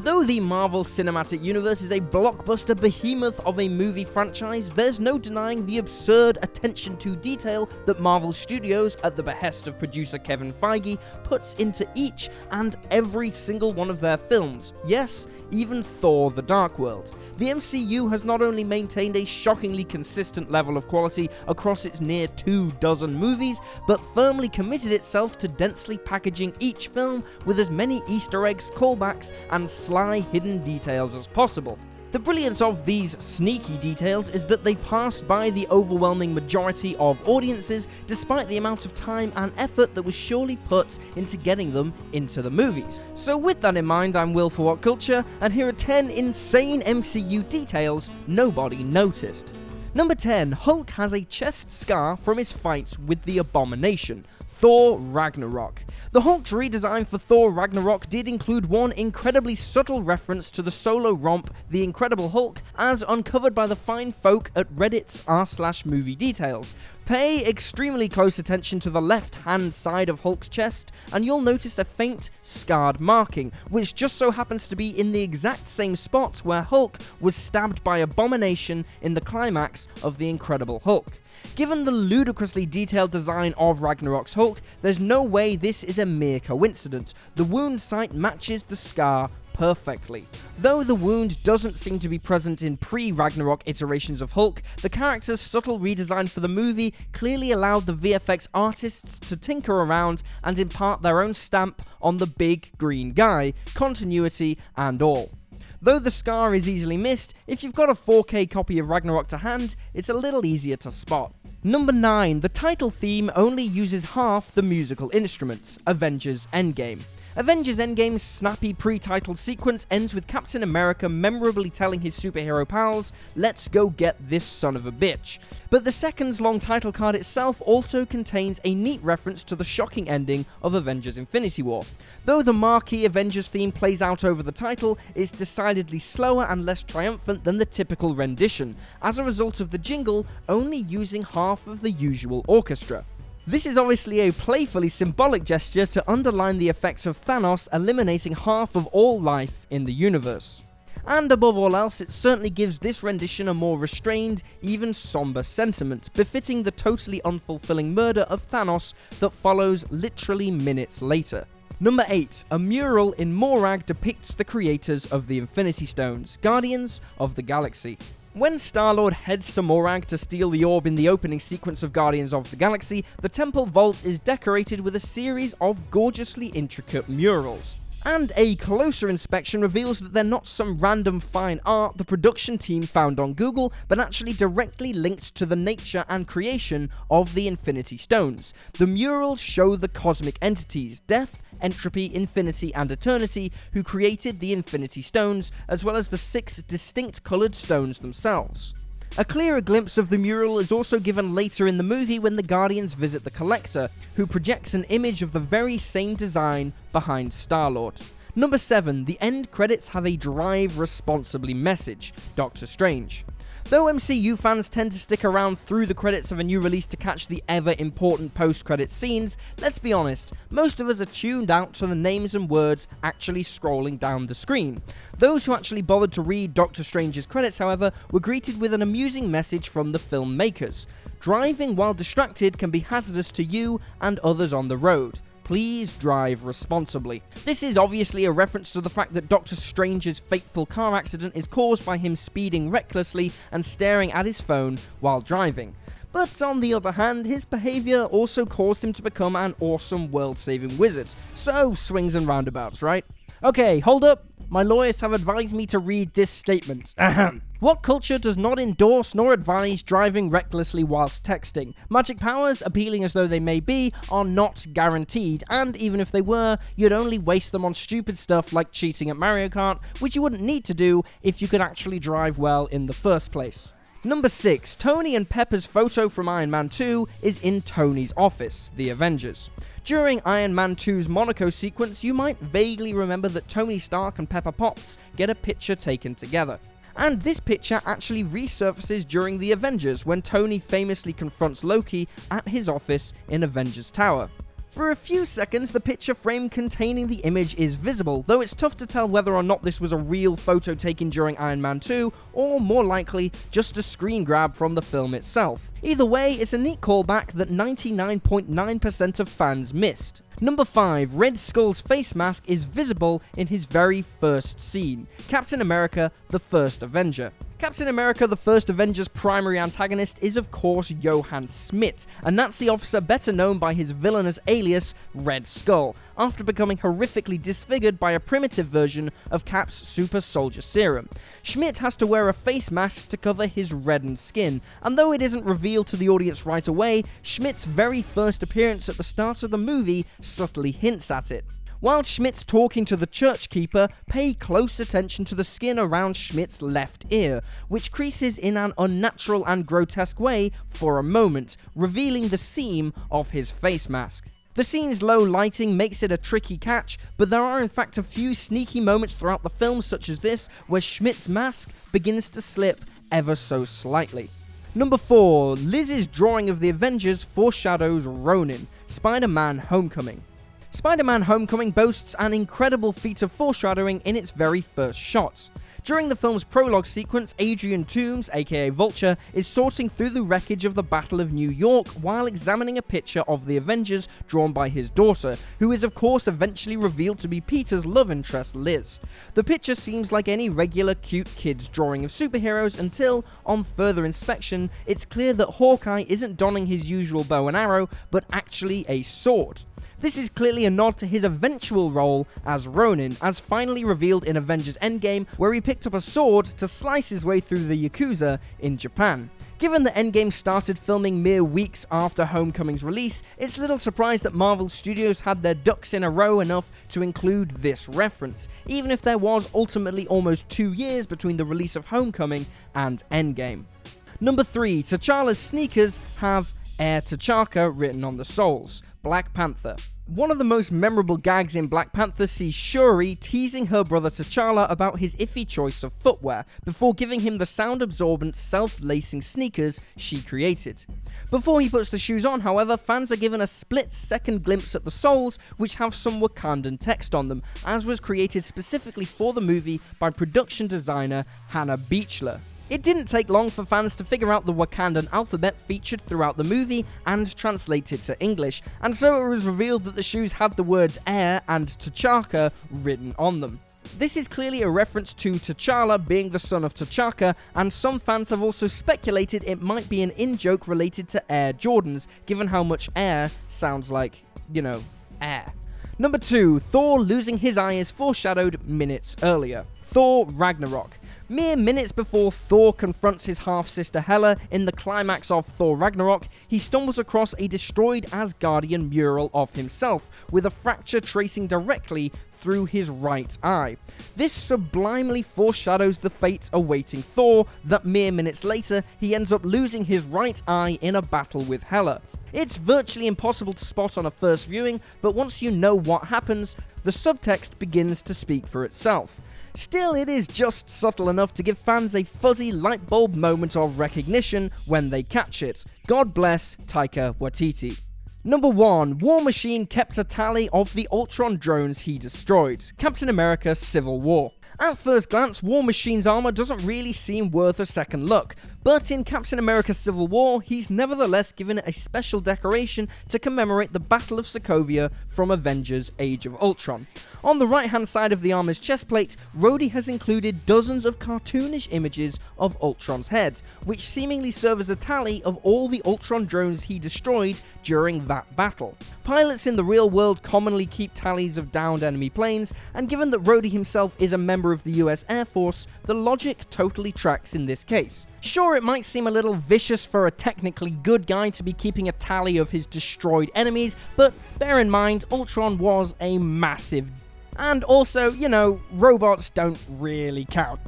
Though the Marvel Cinematic Universe is a blockbuster behemoth of a movie franchise, there's no denying the absurd attention to detail that Marvel Studios, at the behest of producer Kevin Feige, puts into each and every single one of their films. Yes, even Thor: The Dark World. The MCU has not only maintained a shockingly consistent level of quality across its near 24 movies, but firmly committed itself to densely packaging each film with as many Easter eggs, callbacks, and sly hidden details as possible. The brilliance of these sneaky details is that they pass by the overwhelming majority of audiences, despite the amount of time and effort that was surely put into getting them into the movies. So with that in mind, I'm Will for What Culture, and here are 10 insane MCU details nobody noticed. Number 10. Hulk has a chest scar from his fight with the Abomination, Thor Ragnarok. The Hulk's redesign for Thor Ragnarok did include one incredibly subtle reference to the solo romp The Incredible Hulk, as uncovered by the fine folk at Reddit's r/movie details. Pay extremely close attention to the left-hand side of Hulk's chest, and you'll notice a faint, scarred marking, which just so happens to be in the exact same spot where Hulk was stabbed by Abomination in the climax of The Incredible Hulk. Given the ludicrously detailed design of Ragnarok's Hulk, there's no way this is a mere coincidence. The wound site matches the scar perfectly. Though the wound doesn't seem to be present in pre-Ragnarok iterations of Hulk, the character's subtle redesign for the movie clearly allowed the VFX artists to tinker around and impart their own stamp on the big green guy, continuity and all. Though the scar is easily missed, if you've got a 4K copy of Ragnarok to hand, it's a little easier to spot. Number 9. The title theme only uses half the musical instruments, Avengers Endgame. Avengers Endgame's snappy pre-title sequence ends with Captain America memorably telling his superhero pals, "Let's go get this son of a bitch." But the seconds-long title card itself also contains a neat reference to the shocking ending of Avengers Infinity War. Though the marquee Avengers theme plays out over the title, it's decidedly slower and less triumphant than the typical rendition, as a result of the jingle only using half of the usual orchestra. This is obviously a playfully symbolic gesture to underline the effects of Thanos eliminating half of all life in the universe. And above all else, it certainly gives this rendition a more restrained, even somber sentiment, befitting the totally unfulfilling murder of Thanos that follows literally minutes later. Number 8. A mural in Morag depicts the creators of the Infinity Stones, Guardians of the Galaxy. When Star-Lord heads to Morag to steal the orb in the opening sequence of Guardians of the Galaxy, the temple vault is decorated with a series of gorgeously intricate murals. And a closer inspection reveals that they're not some random fine art the production team found on Google, but actually directly linked to the nature and creation of the Infinity Stones. The murals show the cosmic entities, Death, Entropy, Infinity, and Eternity, who created the Infinity Stones, as well as the 6 distinct coloured stones themselves. A clearer glimpse of the mural is also given later in the movie when the Guardians visit the Collector, who projects an image of the very same design behind Star-Lord. Number 7. The end credits have a drive responsibly message, Doctor Strange. Though MCU fans tend to stick around through the credits of a new release to catch the ever-important post-credit scenes, let's be honest, most of us are tuned out to the names and words actually scrolling down the screen. Those who actually bothered to read Doctor Strange's credits, however, were greeted with an amusing message from the filmmakers. Driving while distracted can be hazardous to you and others on the road. Please drive responsibly. This is obviously a reference to the fact that Doctor Strange's fateful car accident is caused by him speeding recklessly and staring at his phone while driving. But on the other hand, his behaviour also caused him to become an awesome world-saving wizard. So, swings and roundabouts, right? Okay, hold up. My lawyers have advised me to read this statement. Ahem. What culture does not endorse nor advise driving recklessly whilst texting? Magic powers, appealing as though they may be, are not guaranteed, and even if they were, you'd only waste them on stupid stuff like cheating at Mario Kart, which you wouldn't need to do if you could actually drive well in the first place. Number 6. Tony and Pepper's photo from Iron Man 2 is in Tony's office, the Avengers. During Iron Man 2's Monaco sequence, you might vaguely remember that Tony Stark and Pepper Potts get a picture taken together. And this picture actually resurfaces during the Avengers when Tony famously confronts Loki at his office in Avengers Tower. For a few seconds, the picture frame containing the image is visible, though it's tough to tell whether or not this was a real photo taken during Iron Man 2, or more likely, just a screen grab from the film itself. Either way, it's a neat callback that 99.9% of fans missed. Number 5, Red Skull's face mask is visible in his very first scene, Captain America: The First Avenger. Captain America: The First Avenger's primary antagonist is of course Johann Schmidt, a Nazi officer better known by his villainous alias Red Skull, after becoming horrifically disfigured by a primitive version of Cap's super soldier serum. Schmidt has to wear a face mask to cover his reddened skin, and though it isn't revealed to the audience right away, Schmidt's very first appearance at the start of the movie subtly hints at it. While Schmidt's talking to the church keeper, pay close attention to the skin around Schmidt's left ear, which creases in an unnatural and grotesque way for a moment, revealing the seam of his face mask. The scene's low lighting makes it a tricky catch, but there are in fact a few sneaky moments throughout the film such as this, where Schmidt's mask begins to slip ever so slightly. Number 4, Liz's drawing of the Avengers foreshadows Ronin, Spider-Man: Homecoming. Spider-Man: Homecoming boasts an incredible feat of foreshadowing in its very first shots. During the film's prologue sequence, Adrian Toomes, aka Vulture, is sorting through the wreckage of the Battle of New York while examining a picture of the Avengers drawn by his daughter, who is of course eventually revealed to be Peter's love interest, Liz. The picture seems like any regular cute kid's drawing of superheroes until, on further inspection, it's clear that Hawkeye isn't donning his usual bow and arrow, but actually a sword. This is clearly a nod to his eventual role as Ronin, as finally revealed in Avengers Endgame, where he picked up a sword to slice his way through the Yakuza in Japan. Given that Endgame started filming mere weeks after Homecoming's release, it's little surprise that Marvel Studios had their ducks in a row enough to include this reference, even if there was ultimately almost 2 years between the release of Homecoming and Endgame. Number 3, T'Challa's sneakers have Air T'Chaka written on the soles. Black Panther. One of the most memorable gags in Black Panther sees Shuri teasing her brother T'Challa about his iffy choice of footwear, before giving him the sound-absorbent, self-lacing sneakers she created. Before he puts the shoes on, however, fans are given a split-second glimpse at the soles, which have some Wakandan text on them, as was created specifically for the movie by production designer Hannah Beachler. It didn't take long for fans to figure out the Wakandan alphabet featured throughout the movie and translate it to English, and so it was revealed that the shoes had the words Air and T'Chaka written on them. This is clearly a reference to T'Challa being the son of T'Chaka, and some fans have also speculated it might be an in-joke related to Air Jordans, given how much air sounds like, air. Number 2, Thor losing his eye is foreshadowed minutes earlier. Thor Ragnarok. Mere minutes before Thor confronts his half-sister Hela in the climax of Thor Ragnarok, he stumbles across a destroyed Asgardian mural of himself, with a fracture tracing directly through his right eye. This sublimely foreshadows the fate awaiting Thor, that mere minutes later he ends up losing his right eye in a battle with Hela. It's virtually impossible to spot on a first viewing, but once you know what happens, the subtext begins to speak for itself. Still, it is just subtle enough to give fans a fuzzy light bulb moment of recognition when they catch it. God bless Taika Waititi. Number 1, War Machine kept a tally of the Ultron drones he destroyed. Captain America: Civil War. At first glance, War Machine's armor doesn't really seem worth a second look, but in Captain America: Civil War, he's nevertheless given it a special decoration to commemorate the Battle of Sokovia from Avengers: Age of Ultron. On the right-hand side of the armor's chestplate, Rhodey has included dozens of cartoonish images of Ultron's head, which seemingly serve as a tally of all the Ultron drones he destroyed during that battle. Pilots in the real world commonly keep tallies of downed enemy planes, and given that Rhodey himself is a member of the US Air Force, the logic totally tracks in this case. Sure, it might seem a little vicious for a technically good guy to be keeping a tally of his destroyed enemies, but bear in mind, Ultron was a massive. And also, robots don't really count.